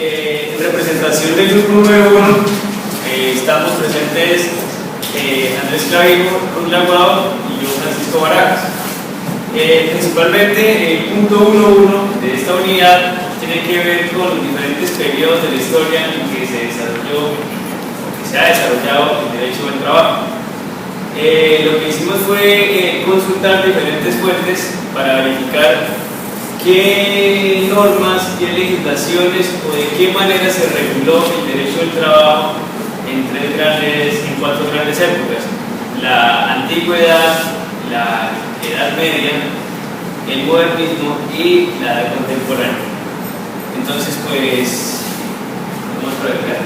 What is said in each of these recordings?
En representación del grupo número 1 estamos presentes Andrés Clavijo, Ruth Laguado y yo, Francisco Barajas. Principalmente el punto 1.1 de esta unidad tiene que ver con los diferentes periodos de la historia en que se desarrolló o que se ha desarrollado el derecho del trabajo. Lo que hicimos fue consultar diferentes fuentes para verificar qué normas, qué legislaciones o de qué manera se reguló el derecho del trabajo en cuatro grandes épocas: la antigüedad, la Edad Media, el modernismo y la edad contemporánea. Entonces, pues, vamos a ver.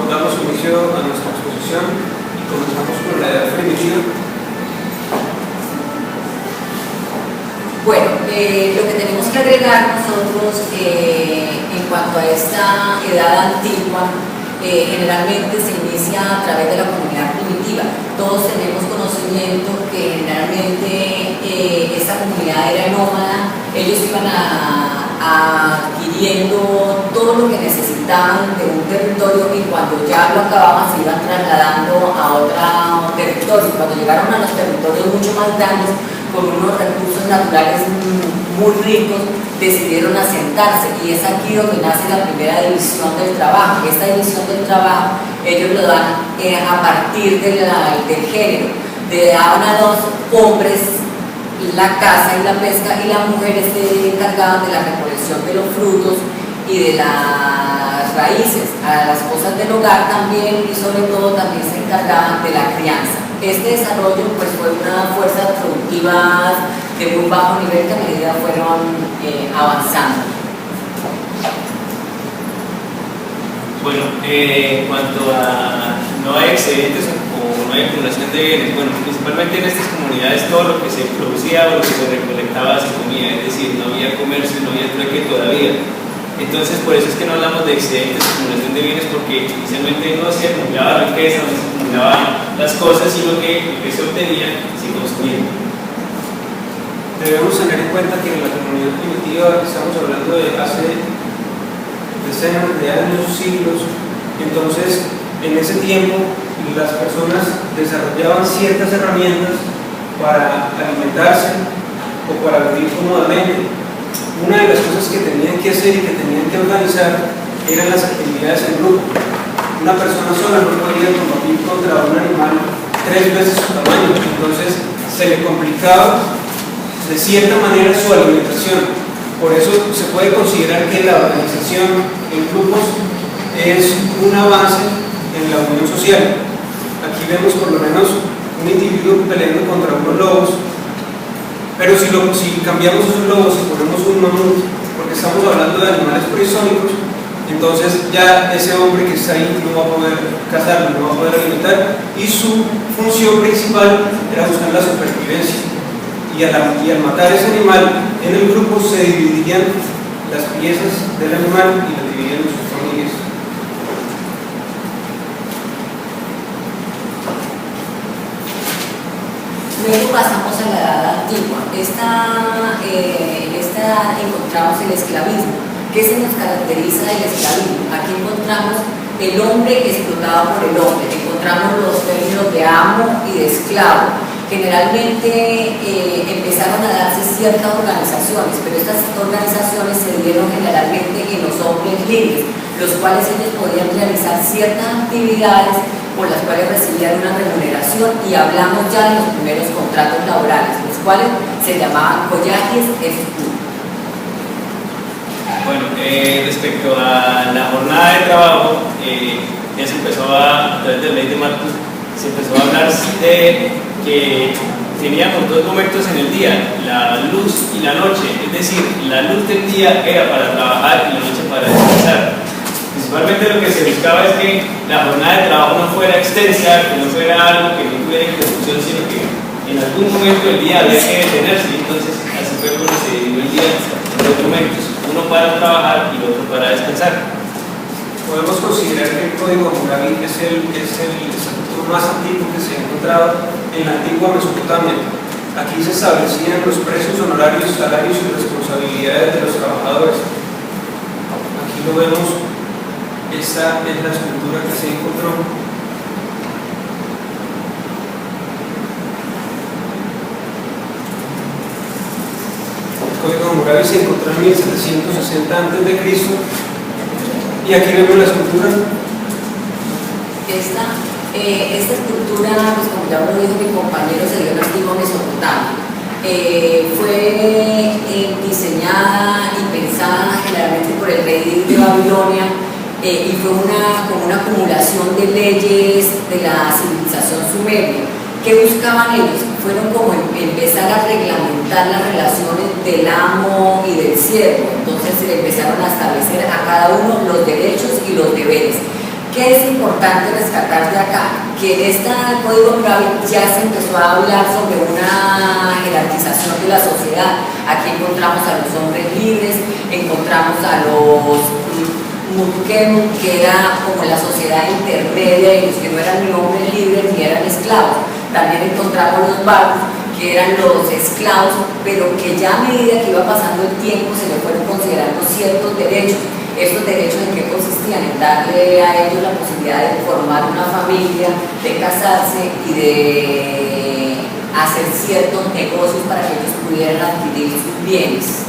Damos inicio a nuestra exposición y comenzamos con la edad primitiva. Bueno, lo que tenemos que agregar nosotros en cuanto a esta edad antigua, generalmente se inicia a través de la comunidad primitiva. Todos tenemos conocimiento que generalmente esta comunidad era nómada, ellos iban adquiriendo todo lo que necesitaban de un territorio y cuando ya lo acababan se iban trasladando a otro territorio. Cuando llegaron a los territorios mucho más grandes, con unos recursos naturales muy ricos, decidieron asentarse, y es aquí donde nace la primera división del trabajo. Esta división del trabajo ellos lo dan a partir del género. Le daban a los hombres la caza y la pesca, y las mujeres se encargaban de la recolección de los frutos y de las raíces. A las cosas del hogar también, y sobre todo también se encargaban de la crianza. Este desarrollo pues fue una fuerza productiva de muy bajo nivel que a medida fueron avanzando. Bueno, en cuanto a no hay excedentes o no hay acumulación de bienes, bueno, principalmente en estas comunidades todo lo que se producía o lo que se recolectaba se comía, es decir, no había comercio, no había trueque todavía. Entonces, por eso es que no hablamos de excedentes, acumulación de bienes, porque inicialmente no se acumulaba riqueza, no se acumulaban las cosas, sino que lo que se obtenía se consumía. Debemos tener en cuenta que en la comunidad primitiva estamos hablando de hace decenas de años, siglos. Entonces, en ese tiempo, las personas desarrollaban ciertas herramientas para alimentarse o para vivir cómodamente. Una de las cosas que tenían que hacer y que tenían que organizar eran las actividades en grupo. Una persona sola no podía combatir contra un animal 3 veces su tamaño, entonces se le complicaba de cierta manera su alimentación. Por eso se puede considerar que la organización en grupos es un avance en la unión social. Aquí vemos por lo menos un individuo peleando contra unos lobos. Pero si cambiamos esos lobos y ponemos un mamut, porque estamos hablando de animales prehistóricos, entonces ya ese hombre que está ahí no va a poder cazarlo, no va a poder alimentar, y su función principal era buscar la supervivencia. Y al matar ese animal, en el grupo se dividían las piezas del animal y las dividían en sus familias. Luego pasamos a la edad antigua. En esta edad encontramos el esclavismo. ¿Qué se nos caracteriza del esclavismo? Aquí encontramos el hombre explotado por el hombre, encontramos los términos de amo y de esclavo. Generalmente empezaron a darse ciertas organizaciones, pero estas organizaciones se dieron generalmente en los hombres libres, los cuales ellos podían realizar ciertas actividades por las cuales recibían una remuneración, y hablamos ya de los primeros contratos laborales, los cuales se llamaban collajes efectivos. Bueno, respecto a la jornada de trabajo, ya se empezó a través de la ley de Malthus, se empezó a hablar de que teníamos 2 momentos en el día, la luz y la noche, es decir, la luz del día era para trabajar y la noche para descansar. Principalmente lo que se buscaba es que la jornada de trabajo no fuera extensa, que no fuera algo que no tuviera interrupción, sino que en algún momento del día había que detenerse. Entonces, así fue como se dividió el día en 2 momentos, uno para trabajar y otro para descansar. Podemos considerar que el Código Hammurabi es el estatuto más antiguo que se ha encontrado en la antigua Mesopotamia. Aquí se establecían los precios, honorarios, salarios y responsabilidades de los trabajadores. Aquí Aquí lo vemos, esta es la escultura que se encontró. El Código Hammurabi se encontró en 1760 a.C. y aquí vemos la escultura. Esta escultura, pues como ya lo dijo mi compañero, se dio en antiguo Mesopotamia. Fue diseñada y pensada generalmente por el rey de Babilonia y fue como una acumulación de leyes de la civilización sumeria. ¿Qué buscaban ellos? Fueron como empezar a reglamentar las relaciones del amo y del siervo. Entonces se empezaron a establecer a cada uno los derechos y los deberes. ¿Qué es importante rescatar de acá? Que este Código Hammurabi ya se empezó a hablar sobre una jerarquización de la sociedad. Aquí encontramos a los hombres libres, encontramos a los Mutkem, que era como la sociedad intermedia y los que no eran ni hombres libres ni eran esclavos. También encontramos los barcos, que eran los esclavos, pero que ya a medida que iba pasando el tiempo se le fueron considerando ciertos derechos. ¿Estos derechos en qué consistían? En darle a ellos la posibilidad de formar una familia, de casarse y de hacer ciertos negocios para que ellos pudieran adquirir sus bienes.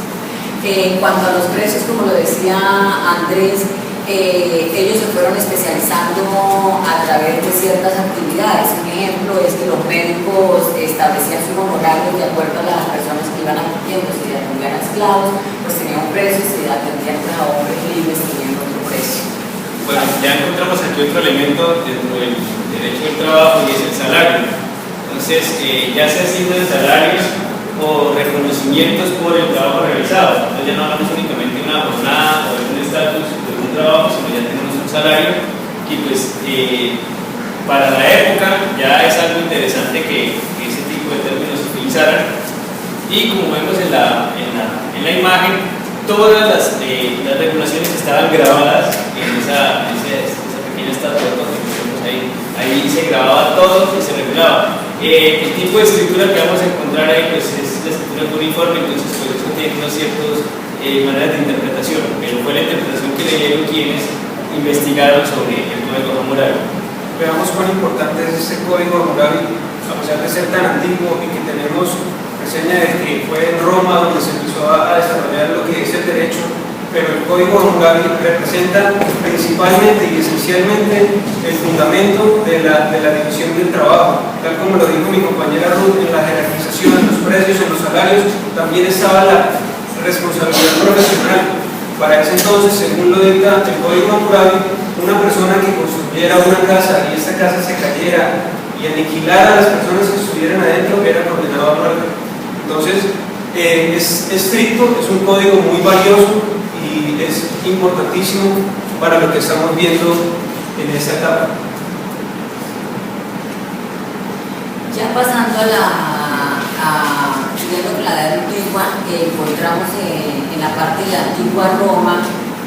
En cuanto a los precios, como lo decía Andrés, ellos se fueron especializando a través de ciertas actividades. Un ejemplo es que los médicos establecían sus honorarios de acuerdo a las personas que iban atendiendo. Si atendían a esclavos, pues tenían un precio; si atendían a hombres libres, tenían otro precio. Bueno, ya encontramos aquí otro elemento dentro del derecho del trabajo, y es el salario. Entonces, ya se asignan salarios o reconocimientos por el trabajo realizado. Entonces ya no hablamos únicamente de una jornada o de un estatus de un trabajo, sino ya tenemos un salario, y pues para la época ya es algo interesante que ese tipo de términos se utilizaran. Y como vemos en la imagen, todas las regulaciones estaban grabadas en esa pequeña estatua que vemos ahí se grababa todo y se regulaba. El tipo de escritura que vamos a encontrar ahí pues es la escritura uniforme, entonces pues eso tiene unas ciertas maneras de interpretación, pero fue la interpretación que le dieron quienes investigaron sobre el Código Hammurabi. Veamos cuán importante es este Código Hammurabi, a pesar de ser tan antiguo y que tenemos reseña de que fue en Roma donde se empezó a desarrollar lo que es el derecho, pero el Código Hammurabi representa principalmente y esencialmente el fundamento de la división del trabajo. Tal como lo dijo mi compañera Ruth, en la jerarquización, en los precios, en los salarios, también estaba la responsabilidad profesional. Para ese entonces, según lo dicta el Código Hammurabi, una persona que construyera una casa y esta casa se cayera y aniquilara a las personas que estuvieran adentro era condenado a muerte. Entonces, es estricto, es un código muy valioso y es importantísimo para lo que estamos viendo en esta etapa. Ya pasando a la edad antigua, encontramos en la parte de la antigua Roma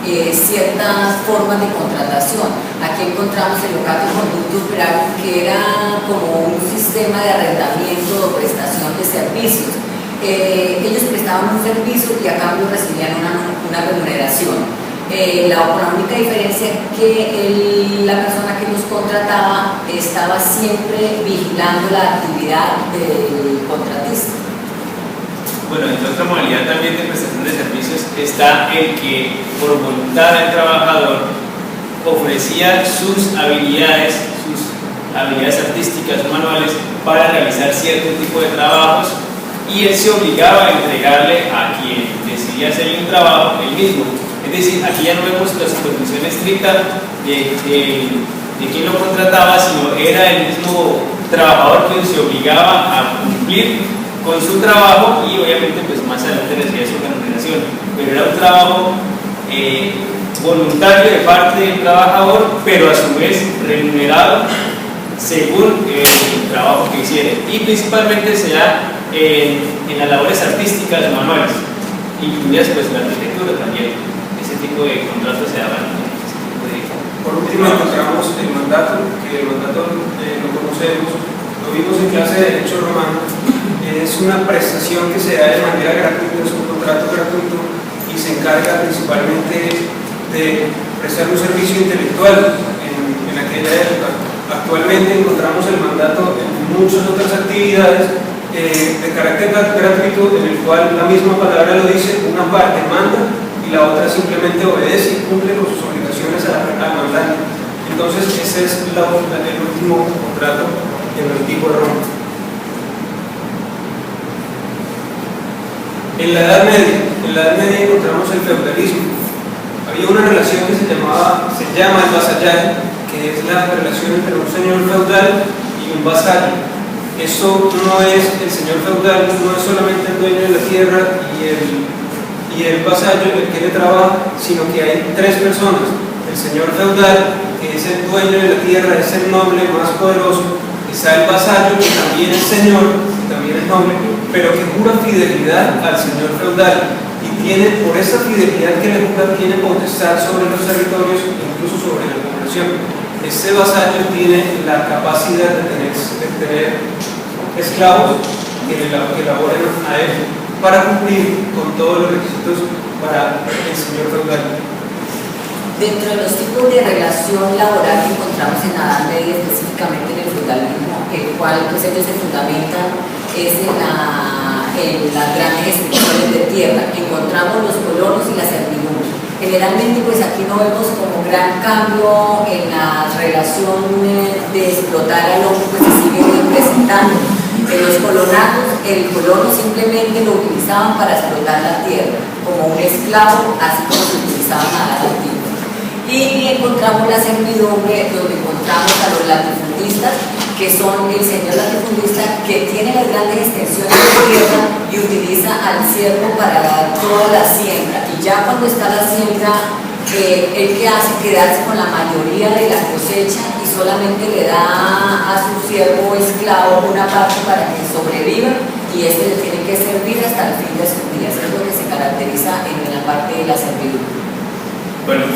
ciertas formas de contratación. Aquí encontramos el locato conductus operarum, que era como un sistema de arrendamiento o prestación de servicios. Ellos prestaban un servicio y a cambio recibían una remuneración. La única diferencia es que la persona que los contrataba estaba siempre vigilando la actividad del contratista. Bueno, en otra modalidad también de prestación de servicios está el que por voluntad del trabajador ofrecía sus habilidades artísticas o manuales para realizar cierto tipo de trabajos, y él se obligaba a entregarle a quien decidía hacer un trabajo él mismo. Es decir, aquí ya no vemos la supervisión estricta de quien lo contrataba, sino era el mismo trabajador quien se obligaba a cumplir con su trabajo, y obviamente pues más adelante recibía su remuneración, pero era un trabajo voluntario de parte del trabajador, pero a su vez remunerado según el trabajo que hiciera, y principalmente se da en las labores artísticas manuales, incluidas pues la arquitectura también. Ese tipo de contratos se daban en ese tipo de... Por último encontramos el mandato, que el mandato lo conocemos, lo vimos en clase de Derecho Romano. Es una prestación que se da de manera gratuita, es un contrato gratuito y se encarga principalmente de prestar un servicio intelectual en aquella época. Actualmente encontramos el mandato en muchas otras actividades de carácter gratuito, en el cual la misma palabra lo dice, una parte manda y la otra simplemente obedece y cumple con sus obligaciones al mandante. Entonces ese es el último contrato en el antiguo Roma. En la Edad Media encontramos el feudalismo. Había una relación que se llama el vasallaje, que es la relación entre un señor feudal y un vasallo. Eso no es el señor feudal, no es solamente el dueño de la tierra y el vasallo el que le trabaja, sino que hay tres personas. El señor feudal, que es el dueño de la tierra, es el noble más poderoso. Está el vasallo, que también es señor, que también es noble, pero que jura fidelidad al señor feudal. Y tiene, por esa fidelidad que le jura, tiene potestad sobre los territorios e incluso sobre la población. Este vasallo tiene la capacidad de tener esclavos que laboren a él para cumplir con todos los requisitos para el señor feudal. Dentro de los tipos de relación laboral que encontramos en la Edad Media, específicamente en el feudalismo, el cual pues ellos se fundamentan es en las grandes extensiones de tierra. Encontramos los colonos y la servidumbre. Generalmente pues aquí no vemos como gran cambio en la relación de explotar al hombre, pues se sigue presentando. En los colonatos, el colono simplemente lo utilizaban para explotar la tierra, como un esclavo, así como se utilizaban a la antigua. Y encontramos la servidumbre, donde encontramos a los latifundistas, que son el señor latifundista que tiene las grandes extensiones de tierra y utiliza al siervo para dar toda la siembra. Y ya cuando está la siembra, el que hace quedarse con la mayoría de la cosecha y solamente le da a su siervo esclavo una parte para que sobreviva y este le tiene que servir hasta el fin de sus días. Es lo que se caracteriza en la parte de la servidumbre. Bueno,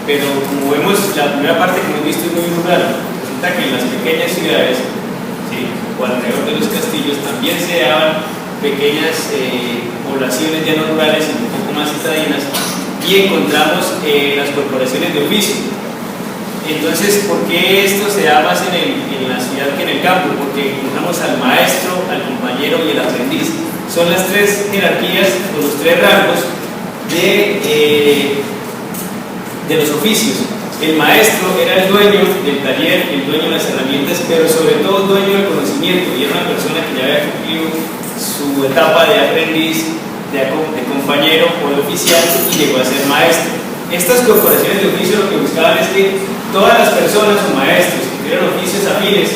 pero como vemos, la primera parte que hemos visto es muy rural. Resulta que en las pequeñas ciudades, ¿sí?, o alrededor de los castillos, también se daban pequeñas poblaciones ya no rurales y un poco más citadinas, y encontramos las corporaciones de oficio. Entonces, ¿por qué esto se da más en la ciudad que en el campo? Porque encontramos al maestro, al compañero y el aprendiz. Son las tres jerarquías o los tres rangos de los oficios. El maestro era el dueño del taller, el dueño de las herramientas, pero sobre todo dueño del conocimiento, y era una persona que ya había cumplido su etapa de aprendiz, de compañero o de oficial, y llegó a ser maestro. Estas corporaciones de oficio lo que buscaban es que todas las personas o maestros que tuvieran oficios afines,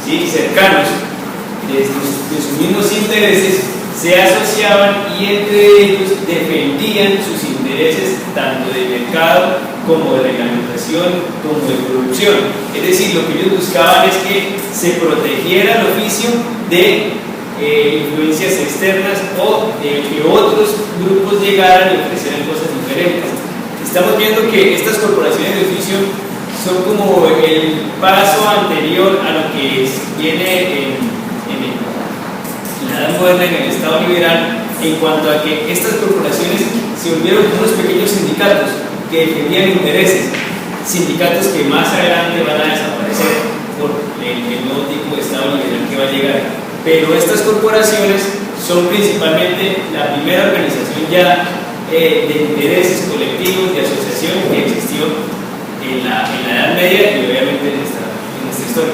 ¿sí?, cercanos, de sus mismos intereses, se asociaban y entre ellos defendían sus intereses tanto de mercado como de reglamentación como de producción. Es decir, lo que ellos buscaban es que se protegiera el oficio de influencias externas o de que otros grupos llegaran y ofrecieran cosas diferentes. Estamos viendo que estas corporaciones de oficio son como el paso anterior a lo que viene en la edad moderna, en el Estado liberal, en cuanto a que estas corporaciones se volvieron unos pequeños sindicatos que defendían intereses, sindicatos que más adelante van a desaparecer por el nuevo tipo de Estado liberal que va a llegar. Pero estas corporaciones son principalmente la primera organización ya de intereses colectivos, de asociación que existió en la Edad Media y obviamente en nuestra historia.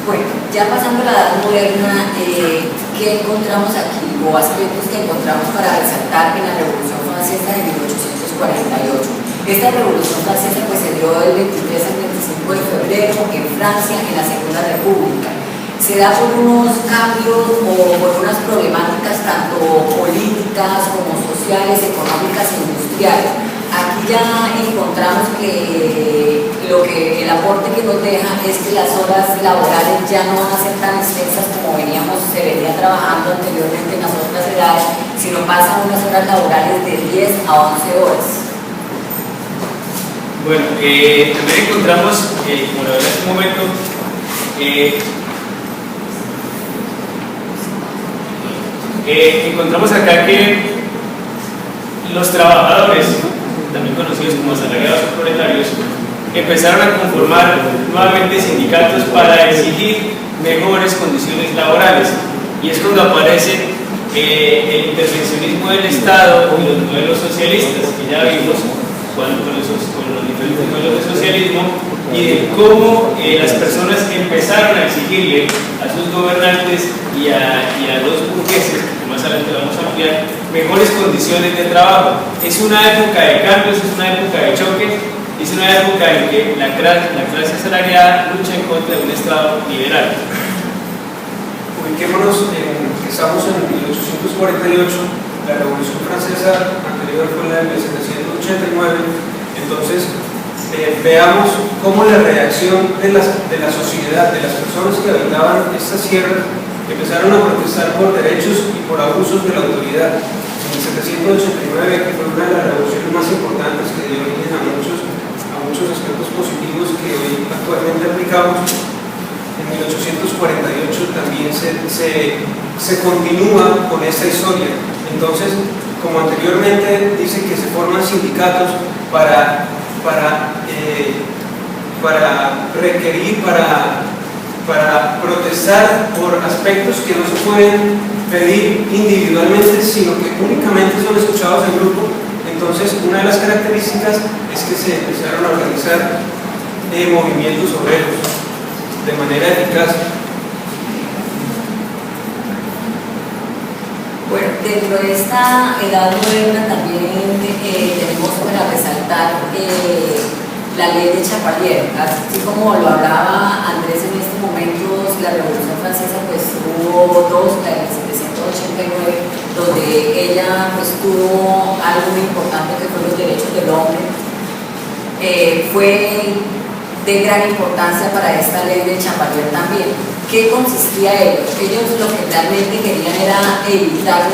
Bueno, ya pasando a la Edad Moderna, ¿qué encontramos aquí? O aspectos que encontramos para resaltar en la Revolución Francesa de 1848. Esta Revolución Francesa pues, se dio del 23 al 25 de febrero en Francia, en la Segunda República. Se da por unos cambios o por unas problemáticas tanto políticas como sociales, económicas e industriales. Aquí ya encontramos que el aporte que nos deja es que las horas laborales ya no van a ser tan extensas como se venía trabajando anteriormente en las otras edades, sino pasan unas horas laborales de 10 a 11 horas. Bueno, también encontramos, como lo hablé hace un momento, encontramos acá que los trabajadores, también conocidos como asalariados o proletarios, empezaron a conformar nuevamente sindicatos para exigir mejores condiciones laborales, y es cuando aparece el intervencionismo del Estado y los modelos socialistas que ya vimos con los diferentes modelos de socialismo, y de cómo las personas empezaron a exigirle a sus gobernantes y a los burgueses, que más adelante vamos a ampliar, mejores condiciones de trabajo. Es una época de cambios, es una época de choque, es una época en que la clase asalariada lucha en contra de un Estado liberal. Ubiquémonos estamos en 1848, la Revolución Francesa anterior fue la de 1789, entonces veamos cómo la reacción de la sociedad, de las personas que habitaban estas tierras, empezaron a protestar por derechos y por abusos de la autoridad. En 1789, que fue una de las revoluciones más importantes que dio origen a muchos aspectos positivos que hoy actualmente aplicamos, en 1848 también se continúa con esta historia. Entonces, como anteriormente dice que se forman sindicatos para requerir, para protestar por aspectos que no se pueden pedir individualmente, sino que únicamente son escuchados en grupo. Entonces, una de las características es que se empezaron a organizar movimientos obreros de manera eficaz. Bueno, dentro de esta edad moderna también tenemos para resaltar la ley de Chapalier, así como lo hablaba Andrés en este momento. La Revolución Francesa pues hubo dos, la de 1789, donde ella pues tuvo algo muy importante que fue los derechos del hombre. Fue de gran importancia para esta ley de Chapalier también. ¿Qué consistía ello? Ellos lo que realmente querían era evitar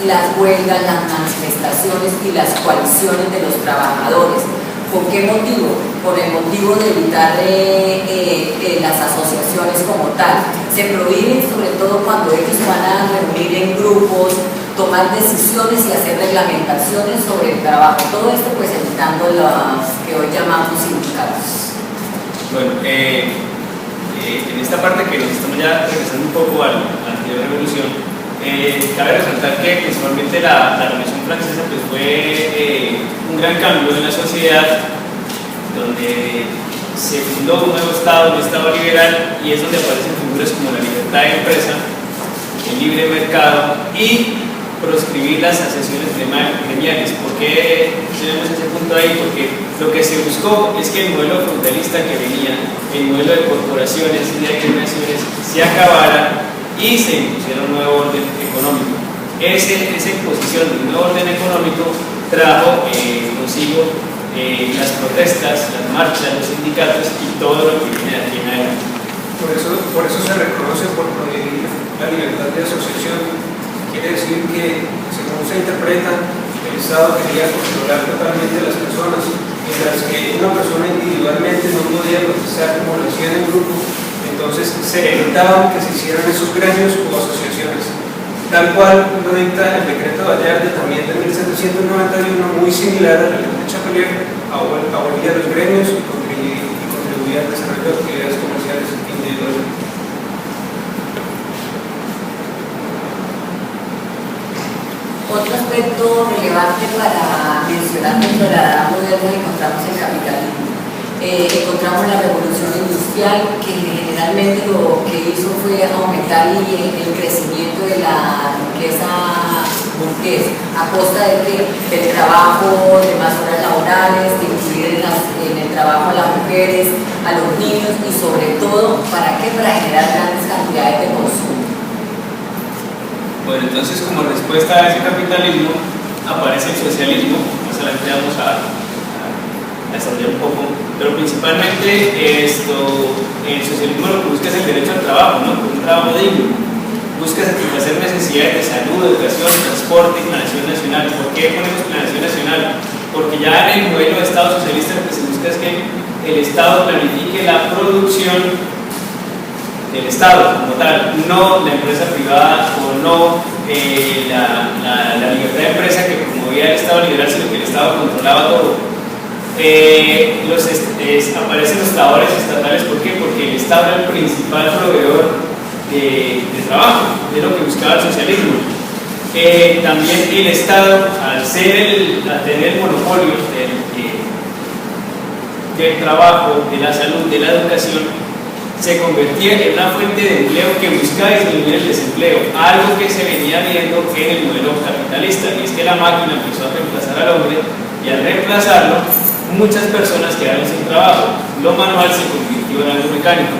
las huelgas, las manifestaciones y las coaliciones de los trabajadores. ¿Por qué motivo? Por el motivo de evitar las asociaciones como tal. Se prohíben sobre todo cuando ellos van a reunir en grupos, tomar decisiones y hacer reglamentaciones sobre el trabajo. Todo esto pues evitando los que hoy llamamos sindicatos. Bueno, en esta parte que nos estamos ya regresando un poco a la anterior revolución, cabe resaltar que principalmente la Revolución Francesa pues fue un gran cambio en la sociedad, donde se fundó un nuevo Estado, un Estado liberal, y es donde aparecen figuras como la libertad de empresa, el libre mercado y proscribir las asociaciones gremiales. ¿Por qué tenemos ese punto ahí? Porque lo que se buscó es que el modelo feudalista que venía, el modelo de corporaciones y de agremiaciones, se acabara y se impusiera un nuevo orden económico. Esa imposición de un nuevo orden económico trajo consigo las protestas, las marchas, los sindicatos y todo lo que viene de aquí en adelante. Por eso se reconoce por prohibir la libertad de asociación. Quiere decir que, según se interpreta, el Estado quería controlar totalmente a las personas, mientras que una persona individualmente no podía protestar como lo hacían en grupo. Entonces se evitaban que se hicieran esos gremios o asociaciones, tal cual lo dicta el decreto Vallarde también de 1791, muy similar a la ley de Chapalier, abolía los gremios y contribuía al desarrollo de actividades comerciales individuales. Otro aspecto relevante para mencionar dentro de la edad moderna encontramos el capitalismo. Encontramos la revolución industrial, que generalmente lo que hizo fue aumentar el crecimiento de la riqueza burguesa a costa del trabajo, de más horas laborales, de incluir en el trabajo a las mujeres, a los niños y sobre todo, ¿para qué? Para generar grandes cantidades de consumo. Bueno, entonces como respuesta a ese capitalismo aparece el socialismo. Más adelante vamos a desarrollar un poco, pero principalmente el socialismo lo que busca es el derecho al trabajo, ¿no? Un trabajo digno. Busca satisfacer necesidades de salud, educación, transporte y planación nacional. ¿Por qué ponemos planación nacional? Porque ya en el modelo de Estado socialista lo que se busca es que el Estado planifique la producción del Estado como tal, no la empresa privada o no la libertad de empresa que promovía el Estado liberal, sino que el Estado controlaba todo. Aparecen los trabajadores estatales, ¿por qué? Porque el Estado era el principal proveedor de trabajo, de lo que buscaba el socialismo. También el Estado, al tener el monopolio del trabajo, de la salud, de la educación, se convertía en una fuente de empleo que buscaba disminuir el desempleo, algo que se venía viendo en el modelo capitalista, y es que la máquina empezó a reemplazar al hombre, y al reemplazarlo, muchas personas quedaron sin trabajo, lo manual se convirtió en algo mecánico.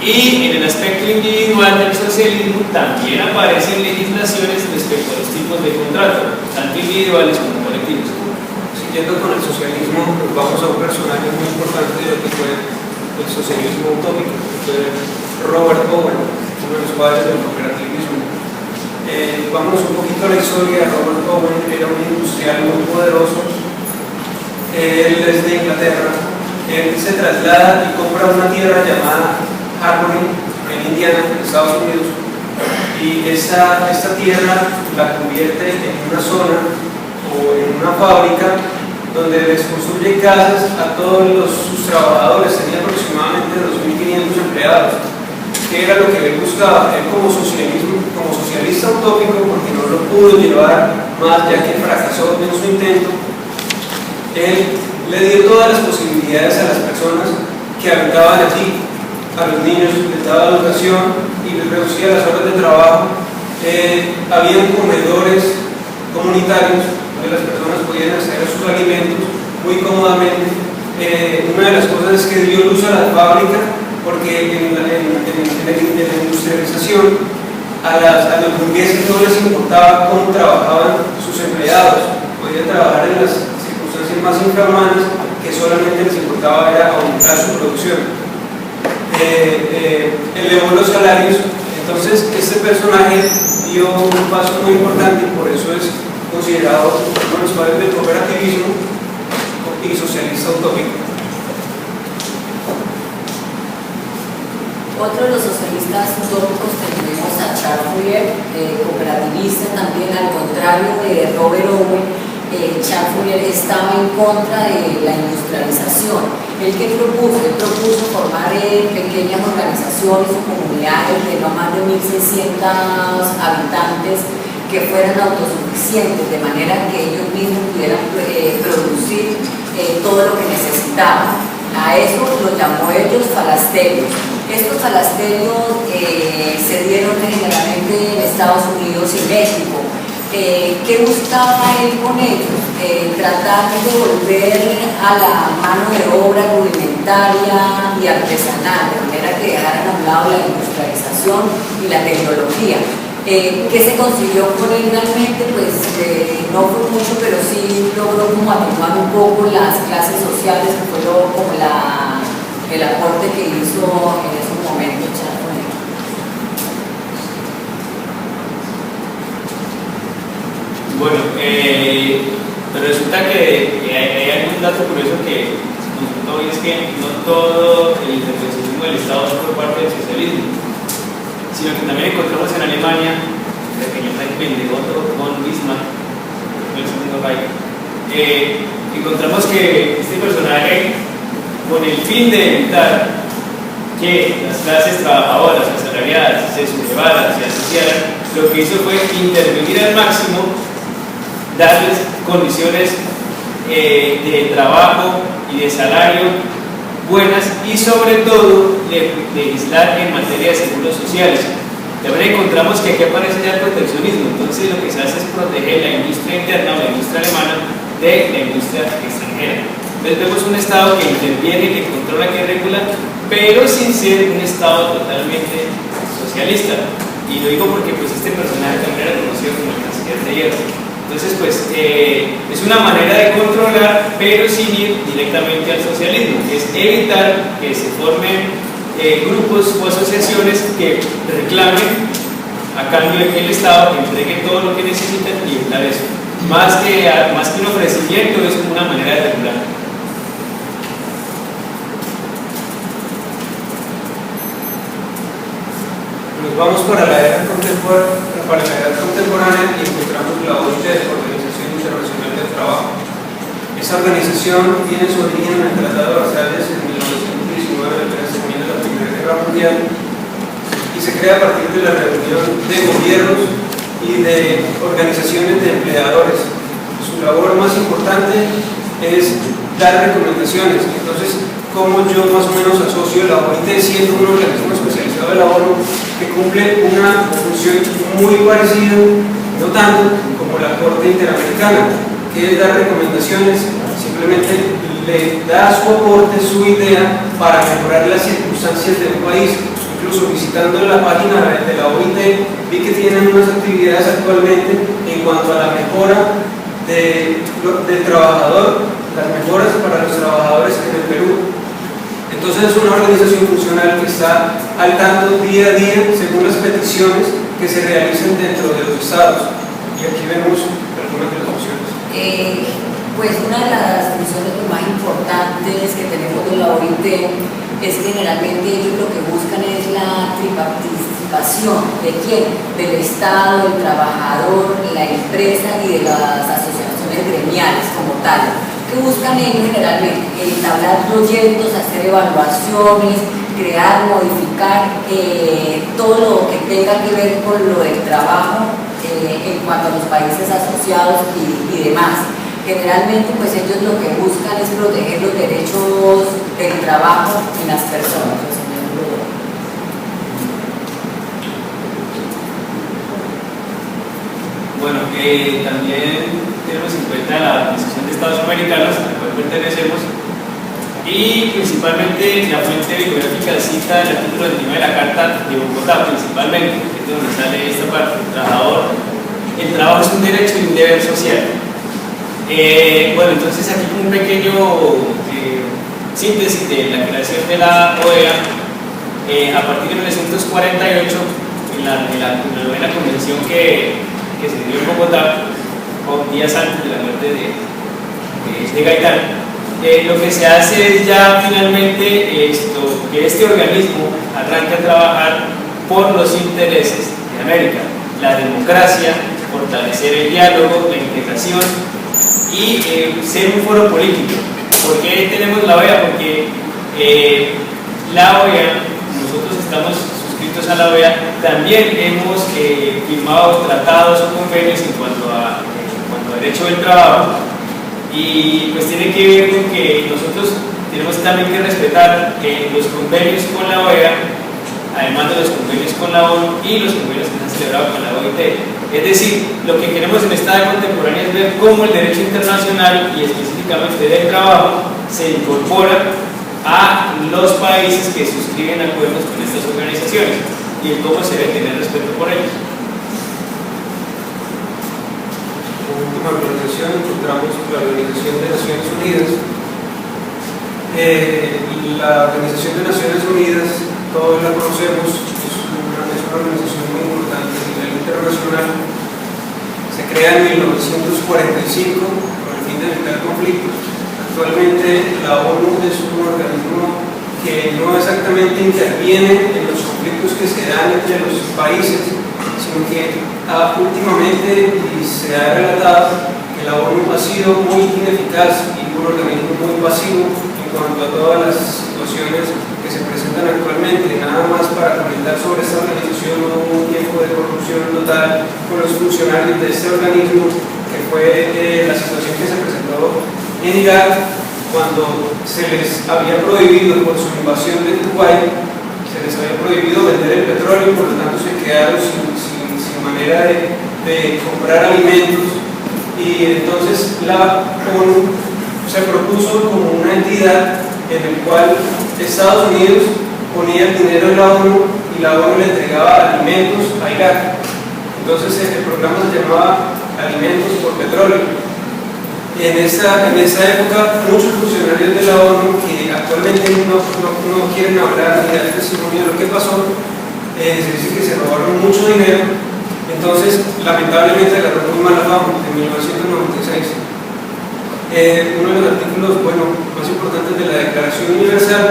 Y en el aspecto individual del socialismo también aparecen legislaciones respecto a los tipos de contrato, tanto individuales como colectivos. Siguiendo con el socialismo, pues vamos a un personaje muy importante de lo que fue el socialismo utópico, que fue Robert Owen, uno de los padres del cooperativismo. Vamos un poquito a la historia. Robert Owen era un industrial muy poderoso. Él es de Inglaterra. Él se traslada y compra una tierra llamada Harmony en Indiana, en Estados Unidos, y esta tierra la convierte en una zona o en una fábrica donde les construye casas a todos sus trabajadores. Tenía aproximadamente 2.500 empleados. ¿Qué era lo que él buscaba? Él como socialista utópico, porque no lo pudo llevar más ya que fracasó en su intento, él le dio todas las posibilidades a las personas que habitaban allí. A los niños les daba educación y les reducía las horas de trabajo. Habían comedores comunitarios donde las personas podían hacer sus alimentos muy cómodamente. Una de las cosas es que dio luz a la fábrica, porque en la industrialización a los burgueses no les importaba cómo trabajaban sus empleados. Podían trabajar en las circunstancias más infrahumanas, que solamente les importaba era aumentar su producción. Elevó los salarios. Entonces este personaje dio un paso muy importante y por eso es considerado uno de los padres del cooperativismo y socialista utópico. Otro de los socialistas utópicos tenemos a Charles Fourier, cooperativista también, al contrario de Robert Owen. Charles Fourier estaba en contra de la industrialización. ¿Él qué propuso? Él propuso formar pequeñas organizaciones o comunidades de no más de 1.600 habitantes que fueran autosuficientes, de manera que ellos mismos pudieran producir todo lo que necesitaban. A eso lo llamó ellos falasterios. Estos falasterios se dieron generalmente en Estados Unidos y México. ¿Qué buscaba él con ellos? Tratar de volver a la mano de obra rudimentaria y artesanal, de manera que dejaran a un lado la industrialización y la tecnología. ¿Qué se consiguió con él realmente? Pues no fue mucho, pero sí logró como atenuar un poco las clases sociales, que fue como el aporte que hizo en esos momentos Charles Fourier. Bueno, pero resulta que hay algún dato curioso que nos contó hoy, es que no todo el intervencionismo del Estado es por parte del socialismo, sino que también encontramos en Alemania, el pequeño Reich de Otto von Bismarck, el segundo Reich, encontramos que este personaje, con el fin de evitar que las clases trabajadoras, asalariadas, se sublevaran, se asociaran, lo que hizo fue intervenir al máximo, darles condiciones de trabajo y de salario buenas y sobre todo legislar en materia de seguros sociales. También encontramos que aquí aparece ya el proteccionismo. Entonces lo que se hace es proteger la industria interna o la industria alemana de la industria extranjera. Entonces vemos un Estado que interviene, que controla, que regula, pero sin ser un Estado totalmente socialista. Y lo digo porque pues este personaje también era conocido como el canciller de hierro. Entonces, pues, es una manera de controlar, pero sin ir directamente al socialismo, que es evitar que se formen grupos o asociaciones que reclamen a cambio de que el Estado entregue todo lo que necesitan y evitar eso. Más que un ofrecimiento, es como una manera de regular. Nos vamos para la edad contemporánea y encontramos la OIT, Organización Internacional del Trabajo. Esa organización tiene su origen en el Tratado de Versalles en 1919, apenas termina la Primera Guerra Mundial, y se crea a partir de la reunión de gobiernos y de organizaciones de empleadores. Su labor más importante es dar recomendaciones. Entonces, como yo más o menos asocio la OIT siendo un organismo especializado de la ONU que cumple una función muy parecida, no tanto como la Corte Interamericana, que es dar recomendaciones, simplemente le da su aporte, su idea para mejorar las circunstancias de un país. Incluso visitando la página de la OIT vi que tienen unas actividades actualmente en cuanto a la mejora del trabajador, las mejoras para los trabajadores en el Perú. Entonces es una organización funcional que está al tanto día a día según las peticiones que se realicen dentro de los estados. Y aquí vemos algunas de las opciones. Pues una de las funciones más importantes que tenemos de la OIT es que generalmente ellos lo que buscan es la triparticipación de quién, del Estado, del trabajador, la empresa y de las asociaciones gremiales como tal. ¿Qué buscan ellos generalmente? Entablar proyectos, hacer evaluaciones, crear, modificar todo lo que tenga que ver con lo del trabajo en cuanto a los países asociados y demás. Generalmente pues ellos lo que buscan es proteger los derechos del trabajo en las personas. Bueno, también tenemos en cuenta la Organización de Estados Americanos, a la cual pertenecemos, y principalmente la fuente bibliográfica cita el artículo 29 de la Carta de Bogotá, principalmente, que es donde sale esta parte, el trabajo es un derecho y un deber social. Bueno, entonces aquí un pequeño síntesis de la creación de la OEA. A partir de 1948, en la novena convención que se dio en Bogotá, días antes de la muerte de Gaitán, lo que se hace es ya finalmente que este organismo arranque a trabajar por los intereses de América, la democracia, fortalecer el diálogo, la integración y ser un foro político. ¿Por qué tenemos la OEA? Porque la OEA, nosotros estamos suscritos a la OEA, también hemos firmado tratados o convenios en cuanto a derecho del trabajo, y pues tiene que ver con que nosotros tenemos también que respetar los convenios con la OEA, además de los convenios con la ONU y los convenios que se han celebrado con la OIT. Es decir, lo que queremos en esta edad contemporánea es ver cómo el derecho internacional y específicamente del trabajo se incorpora a los países que suscriben acuerdos con estas organizaciones y el cómo se debe tener respeto por ellos. Como última organización encontramos la Organización de Naciones Unidas. La Organización de Naciones Unidas, todos la conocemos, es una organización muy importante a nivel internacional. Se crea en 1945 con el fin de evitar conflictos. Actualmente la ONU es un organismo que no exactamente interviene en los conflictos que se dan entre los países, sino que últimamente se ha relatado que la ONU ha sido muy ineficaz y un organismo muy pasivo en cuanto a todas las situaciones que se presentan actualmente. Nada más para comentar sobre esta organización, hubo un tiempo de corrupción total con los funcionarios de este organismo, que fue la situación que se presentó en Irak, cuando se les había prohibido por su invasión de Kuwait, se les había prohibido vender el petróleo, por lo tanto se quedaron sin manera de comprar alimentos, y entonces la ONU se propuso como una entidad en el cual Estados Unidos ponía el dinero en la ONU y la ONU le entregaba alimentos a Irak. Entonces el programa se llamaba Alimentos por Petróleo. En esa época muchos funcionarios de la ONU que actualmente no quieren hablar ni dar testimonio de lo que pasó, se dice que se robaron mucho dinero. Entonces, lamentablemente, agarró muy mala fama en 1996. Uno de los artículos más importantes de la Declaración Universal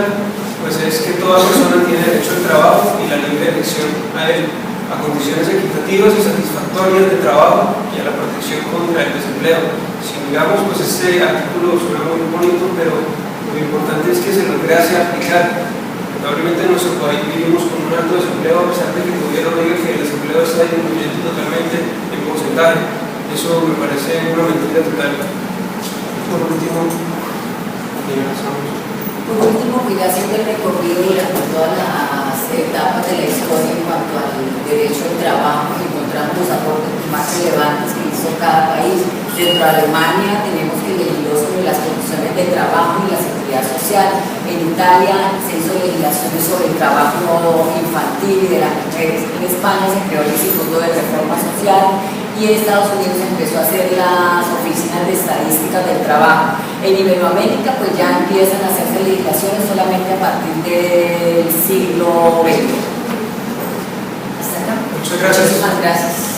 pues es que toda persona tiene derecho al trabajo y la libre elección a él, a condiciones equitativas y satisfactorias de trabajo y a la protección contra el desempleo. Si miramos, pues este artículo suena muy bonito, pero lo importante es que se logre aplicar. Probablemente en nuestro país vivimos con un alto desempleo, a pesar de que el gobierno diga que el desempleo está disminuyendo totalmente en porcentaje. Eso me parece una mentira total. Por último, pues ya haciendo el recorrido durante todas las etapas de la historia en cuanto al derecho al trabajo, encontramos los aportes más relevantes que hizo cada país. Dentro de Alemania tenemos que legisló sobre las condiciones de trabajo y la seguridad social. En Italia se hizo legislaciones sobre el trabajo infantil y de las mujeres. En España se creó el Instituto de Reforma Social y en Estados Unidos se empezó a hacer las oficinas de estadísticas del trabajo. En Iberoamérica pues ya empiezan a hacerse legislaciones solamente a partir del siglo XX. Hasta acá. Muchas gracias. Muchísimas gracias.